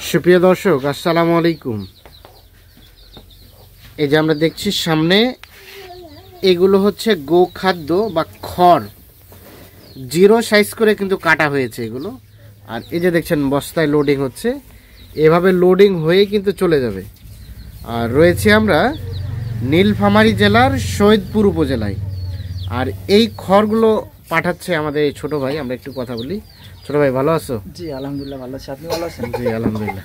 সুপ্রিয় দর্শক, আসসালামু আলাইকুম। এই যে আমরা দেখছি সামনে, এগুলো হচ্ছে গোখাদ্য বা খড়, জিরো সাইজ করে কিন্তু কাটা হয়েছে এগুলো। আর এই যে দেখছেন বস্তায় লোডিং হচ্ছে, এভাবে লোডিং হয়ে কিন্তু চলে যাবে। আর রয়েছে আমরা নীলফামারী জেলার সৈয়দপুর উপজেলায়। আর এই খড়গুলো পাঠাচ্ছে আমাদের এই ছোটো ভাই। আমরা একটু কথা বলি। ছোটো ভাই, ভালো আছো? জি আলহামদুলিল্লাহ ভালো আছি, আপনি ভালো আছেন? জি আলহামদুলিল্লাহ।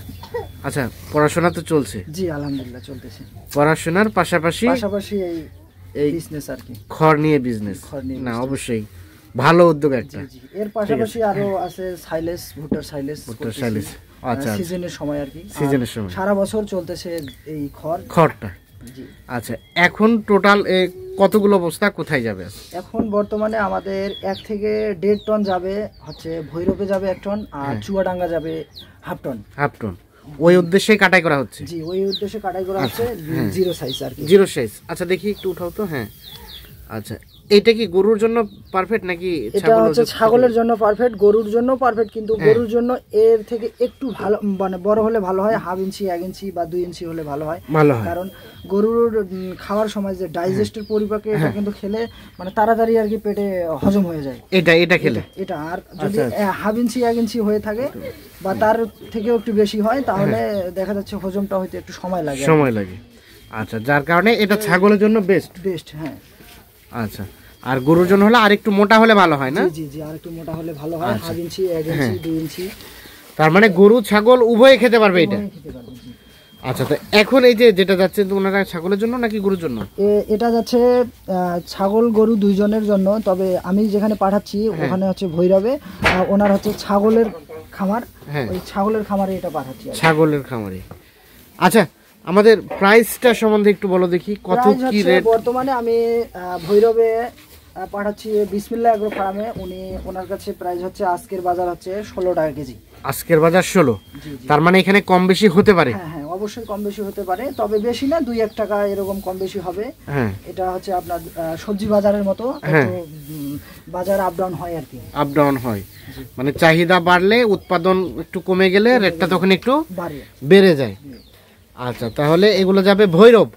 আচ্ছা, পড়াশোনা তো চলছে? জি আলহামদুলিল্লাহ চলতেছে। পড়াশোনার পাশাপাশি এই বিজনেস আর কি, খড় নিয়ে বিজনেস। না, অবশ্যই ভালো উদ্যোগ একটা। এর পাশাপাশি আরো আছে সাইলেস, ভুট্টার সাইলেস। আচ্ছা, সিজনের সময় আর কি, সিজনের সময় সারা বছর চলতেছে এই খড়টা। আচ্ছা, এখন টোটাল কতগুলো বস্তা কোথায় যাবে? এখন বর্তমানে আমাদের 1 থেকে 1.5 টন যাবে হচ্ছে ভৈরবে, যাবে 1 টন, আর চুয়াডাঙ্গা যাবে হাফ টন। ওই উদ্দেশ্যে কাটাই করা হচ্ছে? জি, ওই উদ্দেশ্যে কাটাই করা হচ্ছে, জিরো সাইজ আর কি। Zero size. আচ্ছা, দেখি একটু উঠাও তো। হ্যাঁ, আচ্ছা, এটা কি গরুর জন্য পারফেক্ট নাকি? এটা হচ্ছে ছাগলের জন্য পারফেক্ট, গরুর জন্য পারফেক্ট, কিন্তু গরুর জন্য এর থেকে একটু ভালো, মানে বড় হলে ভালো হয়। হাফ ইঞ্চি, 1 ইঞ্চি বা 2 ইঞ্চি হলে ভালো হয়। কারণ গরুর খাওয়ার সময় যে ডাইজেস্টের পরিপাকে এটা কিন্তু খেলে মানে তাড়াতাড়ি আর কি পেটে হজম হয়ে যায় এটা খেলে। এটা আর যদি হাফ ইঞ্চি, 1 ইঞ্চি হয়ে থাকে বা তার থেকেও একটু বেশি হয়, তাহলে দেখা যাচ্ছে হজমটা হইতে একটু সময় লাগে। আচ্ছা, যার কারণে এটা ছাগলের জন্য বেস্ট। হ্যাঁ। আচ্ছা, আর গরুর জন্য হলে আরেকটু মোটা হলে ভালো হয় না? জি জি, আরেকটু মোটা হলে ভালো হয়। হাফ ইঞ্চি, 1 ইঞ্চি, 2 ইঞ্চি। তার মানে গরু ছাগল উভয়ে খেতে পারবে এটা? আচ্ছা, তো এখন এই যে যেটা যাচ্ছে ওনারা ছাগলের জন্য নাকি গরুর জন্য? এটা যাচ্ছে ছাগল গরু দুইজনের জন্য। তবে আমি যেখানে পাঠাচ্ছি ওখানে হচ্ছে ভৈরবে, ওনার হচ্ছে ছাগলের খামার, ওই ছাগলের খামারে এটা পাঠাচ্ছি। ছাগলের খামারে। আচ্ছা, আমাদের প্রাইসটা সম্বন্ধে একটু বলো দেখি, কত কি রেট? বর্তমানে আমি ভৈরবে পাঠাচ্ছি বিসমিল্লাহ এগ্রো ফার্মে। ওনার কাছে প্রাইস হচ্ছে আজকের বাজার হচ্ছে 16 টাকা কেজি। আজকের বাজার 16? তার মানে এখানে কম বেশি হতে পারে? হ্যাঁ, অবশ্যই কম বেশি হতে পারে, তবে বেশি না, 2-1 টাকা এরকম কম বেশি হবে। এটা হচ্ছে আপনার সবজি বাজারের মতো, বাজার আপ ডাউন হয় আর কি। আপ ডাউন হয় মানে চাহিদা বাড়লে উৎপাদন একটু কমে গেলে রেটটা তখন একটু বেড়ে যায়। আচ্ছা, তাহলে এগুলো যাবে ভৈরব।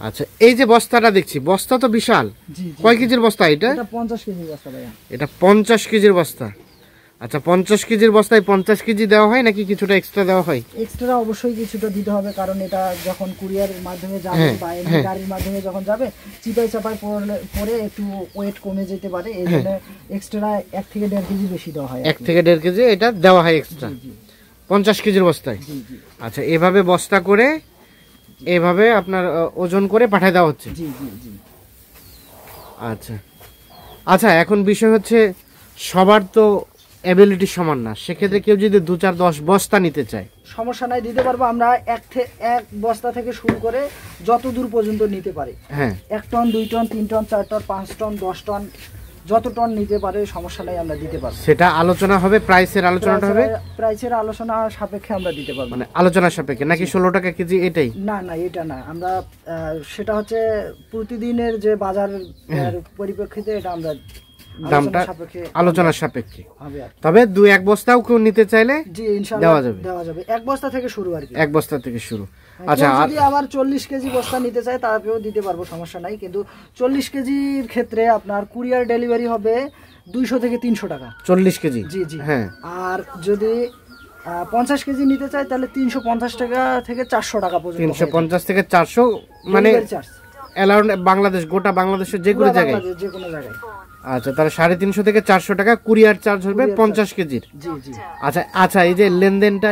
আচ্ছা, এই যে বস্তাটা দেখছি, বস্তা তো বিশাল। কয় কেজির বস্তা এটা? 50 কেজির বস্তা ভাইয়া। এটা 50 কেজির বস্তা। আচ্ছা, 50 কেজির বস্তায় 50 কেজি দেওয়া হয় নাকি কিছুটা এক্সট্রা দেওয়া হয়? এক্সট্রা অবশ্যই কিছুটা দিতে হবে, কারণ এটা যখন কুরিয়ারের মাধ্যমে যাবে বা এমনি গাড়ির মাধ্যমে যখন যাবে, চিপাই চাপাই পরে একটু ওয়েট কমে যেতে পারে, এই জন্য এক্সট্রা 1 থেকে 1.5 কেজি বেশি দেওয়া হয়। 1 থেকে 1.5 কেজি এটা দেওয়া হয় এক্সট্রা 50 কেজির বস্তায়। আচ্ছা, এভাবে বস্তা করে এভাবে আপনার ওজন করে পাঠিয়ে দেওয়া হচ্ছে? আচ্ছা আচ্ছা, এখন বিষয় হচ্ছে সবার তো অ্যাবিলিটি সমান না, সেক্ষেত্রে কেউ যদি 2-4-10 বস্তা নিতে চায়, সমস্যা নাই, দিতে পারবো আমরা। 1 বস্তা থেকে শুরু করে যত দূর পর্যন্ত নিতে পারে। 1 ton, 2 ton, 3 ton, 4 ton, 5 ton, 10 ton, যত টন নিতে পারে সমস্যা নাই, আমরা দিতে পারবো। সেটা আলোচনা হবে, প্রাইসের আলোচনাটা হবে? প্রাইসের আলোচনা সাপেক্ষে আমরা দিতে পারবো। মানে আলোচনার সাপেক্ষে নাকি 16 টাকা কেজি এটাই? না, এটা না, আমরা সেটা হচ্ছে প্রতিদিনের যে বাজার পরিপ্রেক্ষিতে এটা আমরা দামটা আলোচনার সাপেক্ষে হবে। তবে 2-1 বস্তাও কেউ নিতে চাইলে জি ইনশাআল্লাহ দেওয়া যাবে। 1 বস্তা থেকে শুরু আর কি। 1 বস্তা থেকে শুরু। আচ্ছা, যদি আবার 40 কেজি বস্তা নিতে চায় তারপরেও দিতে পারবো, সমস্যা নাই। কিন্তু 40 কেজির ক্ষেত্রে আপনার কুরিয়ার ডেলিভারি হবে 200 থেকে 300 টাকা। 40 কেজি? জি। হ্যাঁ। আর যদি 50 কেজি নিতে চায় তাহলে 350 টাকা থেকে 400 টাকা পর্যন্ত। 350 থেকে 400 মানে অ্যারাউন্ড বাংলাদেশ, গোটা বাংলাদেশের যে কোনো জায়গায়? যে কোনো জায়গায়। আচ্ছা, তাহলে 350 থেকে 400 টাকা কুরিয়ার চার্জ হবে 50 কেজির। জি। আচ্ছা, এই যে লেনদেনটা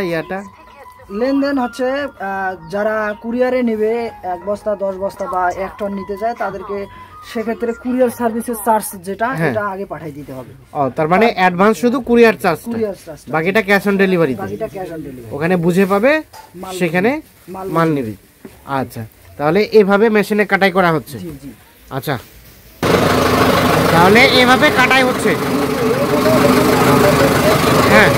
লেনদেন হচ্ছে যারা কুরিয়ারে নেবে 1 বস্তা, 10 বস্তা বা 1 টন নিতে চায়, তাদেরকে সেক্ষেত্রে কুরিয়ার সার্ভিসের চার্জ যেটা এটা আগে পাঠিয়ে দিতে হবে। তার মানে অ্যাডভান্স শুধু কুরিয়ার চার্জ, বাকিটা ক্যাশ অন ডেলিভারি। ওখানে বুঝে পাবে, সেখানে মাল নেবে। আচ্ছা, তাহলে এভাবে মেশিনে কাটাই করা হচ্ছে? আচ্ছা, তাহলে এভাবে কাটাই হচ্ছে? হ্যাঁ।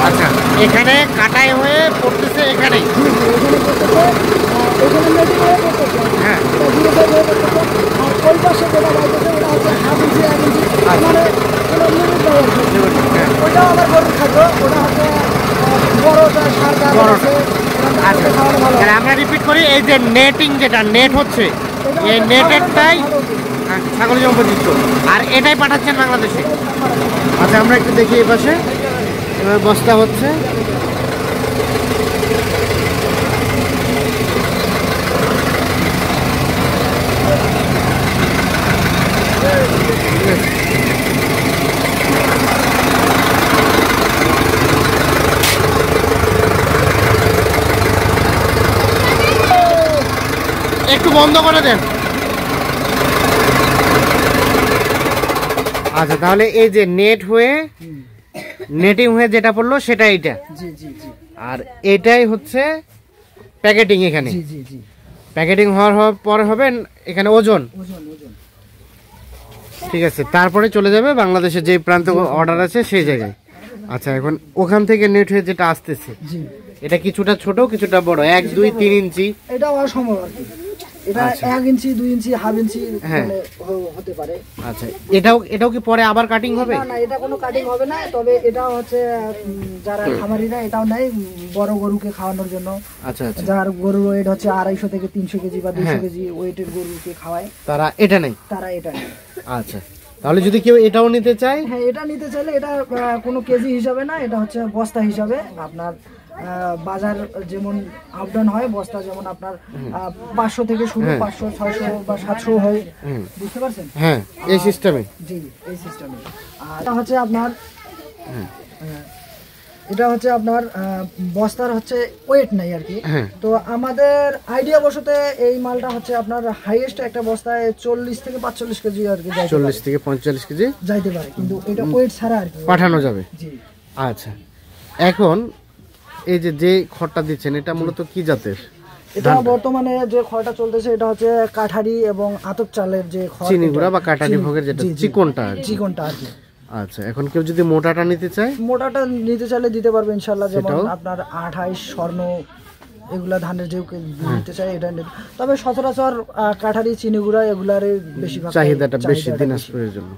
আচ্ছা, এখানে কাটাই হয়ে পড়তেছে এখানে? হ্যাঁ। ওটা আমার গরুর খাদ্য, ওটা হচ্ছে বড়টা। আচ্ছা, তাহলে আমরা রিপিট করি, এই যে নেটিং যেটা নেট হচ্ছে, এই নেটেরটাই ছাগল জন্য উপযুক্ত, আর এটাই পাঠাচ্ছেন বাংলাদেশে। আচ্ছা, আমরা একটু দেখি এই পাশে, এবার বস্তা হচ্ছে। একটু বন্ধ করে দেন। আচ্ছা, তাহলে এই যে নেট হয়ে নেটিং হয়ে যেটা পড়লো সেটা এইটা, আর এটাই হচ্ছে প্যাকেটিং। এখানে প্যাকেটিং হওয়ার পরে হবে এখানে ওজন। ঠিক আছে, তারপরে চলে যাবে বাংলাদেশে যে প্রান্ত অর্ডার আছে সেই জায়গায়। আচ্ছা, এখন ওখান থেকে নেট হয়ে যেটা আসতেছে, এটা কিছুটা ছোট কিছুটা বড়, 1, 2, 3 ইঞ্চি, এটা অসম্ভব আর কি। এটা 1 ইঞ্চি 2 ইঞ্চি হাফ ইঞ্চি হতে পারে। আচ্ছা, এটাও কি পরে আবার কাটিং হবে? না, এটা কোনো কাটিং হবে না, তবে এটা হচ্ছে যারা খামারিরা এটাও নেয় বড় গরুকে খাওয়ানোর জন্য। আচ্ছা আচ্ছা, যার গরুর ওয়েট হচ্ছে 250 থেকে 300 কেজি বা 200 কেজি ওয়েটের গরুকে খাওয়ায়, তারা এটা নেই। আচ্ছা, তাহলে যদি কেউ এটাও নিতে চায়? হ্যাঁ, এটা নিতে চাইলে এটা কোনো কেজি হিসাবে না, এটা হচ্ছে বস্তা হিসাবে। আপনার বাজার যেমন আপ ডাউন হয়, বস্তা যেমন আপনার 500 থেকে শুরু, 500, 600 বা 700 হয়, বুঝতে পারছেন? হ্যাঁ, এই সিস্টেমে। জি, এই সিস্টেমে। আর এটা হচ্ছে আপনার এটা হচ্ছে আপনার বস্তার হচ্ছে ওয়েট নাই আর কি। তো আমাদের আইডিয়া বসতে এই মালটা হচ্ছে আপনার হাইয়েস্ট একটা বস্তায় 40 থেকে 45 কেজি আর কি, 40 থেকে 45 কেজি যাইতে পারে, কিন্তু এটা ওয়েট ছাড়া আর কি পাঠানো যাবে। জি। আচ্ছা, এখন এই যে খড়টা দিচ্ছেন, এটা মূলত কি জাতের? এটা বর্তমানে যে খড়টা চলতেছে এটা হচ্ছে কাঠারি এবং আতপ চালের যে খড়, চিনিগুড়া বা কাঠারি ভোগের যেটা চিকনটা আর কি। আচ্ছা, এখন কেউ যদি মোটাটা নিতে চায়? মোটাটা নিতে চাইলে দিতে পারবে ইনশাআল্লাহ, যেমন আপনার 28 স্বর্ণ এগুলা ধানের যে নিতে চায় এটা। তবে সচরাচর কাঠারি চিনিগুড়া এগুলার বেশিরভাগ চাহিদাটা বেশি দিনাজপুরের জন্য।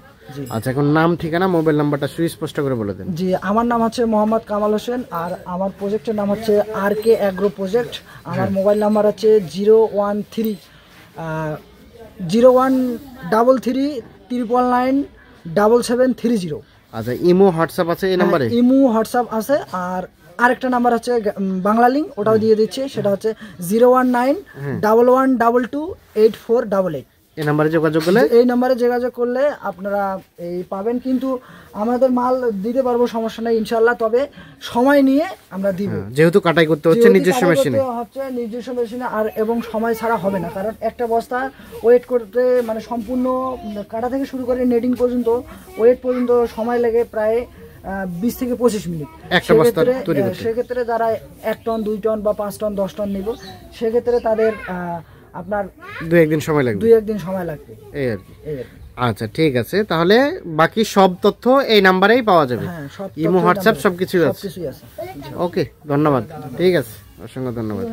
আচ্ছা, এখন নাম ঠিকানা মোবাইল নাম্বারটা সুস্পষ্ট করে বলে দেন। জি, আমার নাম হচ্ছে মোহাম্মদ কামাল হোসেন, আর আমার প্রজেক্টের নাম হচ্ছে RK অ্যাগ্রো প্রজেক্ট। আমার মোবাইল নাম্বার হচ্ছে 01339397730। আচ্ছা, ইমো হোয়াটসঅ্যাপ আছে এই নম্বরে? ইমো হোয়াটসঅ্যাপ আছে, আর আরেকটা নাম্বার হচ্ছে বাংলা লিঙ্ক, ওটাও দিয়ে দিচ্ছি, সেটা হচ্ছে 01911228488। এই নম্বরে যোগাযোগ করলে আপনারা এই পাবেন, কিন্তু আমাদের মাল দিতে পারবো, সমস্যা নেই ইনশাআল্লাহ। তবে সময় নিয়ে আমরা দিব, যেহেতু কাটাই করতে হচ্ছে নিজস্ব মেশিনে, আর এবং সময় ছাড়া হবে না, কারণ একটা বস্তা ওয়েট করতে মানে সম্পূর্ণ কাটা থেকে শুরু করে নেটিং পর্যন্ত ওয়েট পর্যন্ত সময় লাগে প্রায় 20 থেকে 25 মিনিট। সেক্ষেত্রে যারা 1 টন 2 টন বা 5 টন 10 টন নিব, সেক্ষেত্রে তাদের আপনার 2-1 দিন সময় লাগবে এই আর কি। আচ্ছা, ঠিক আছে, তাহলে বাকি সব তথ্য এই নাম্বারেই পাওয়া যাবে। ইমো হোয়াটসঅ্যাপ সবকিছু আছে। ওকে, ধন্যবাদ। ঠিক আছে, অসংখ্য ধন্যবাদ।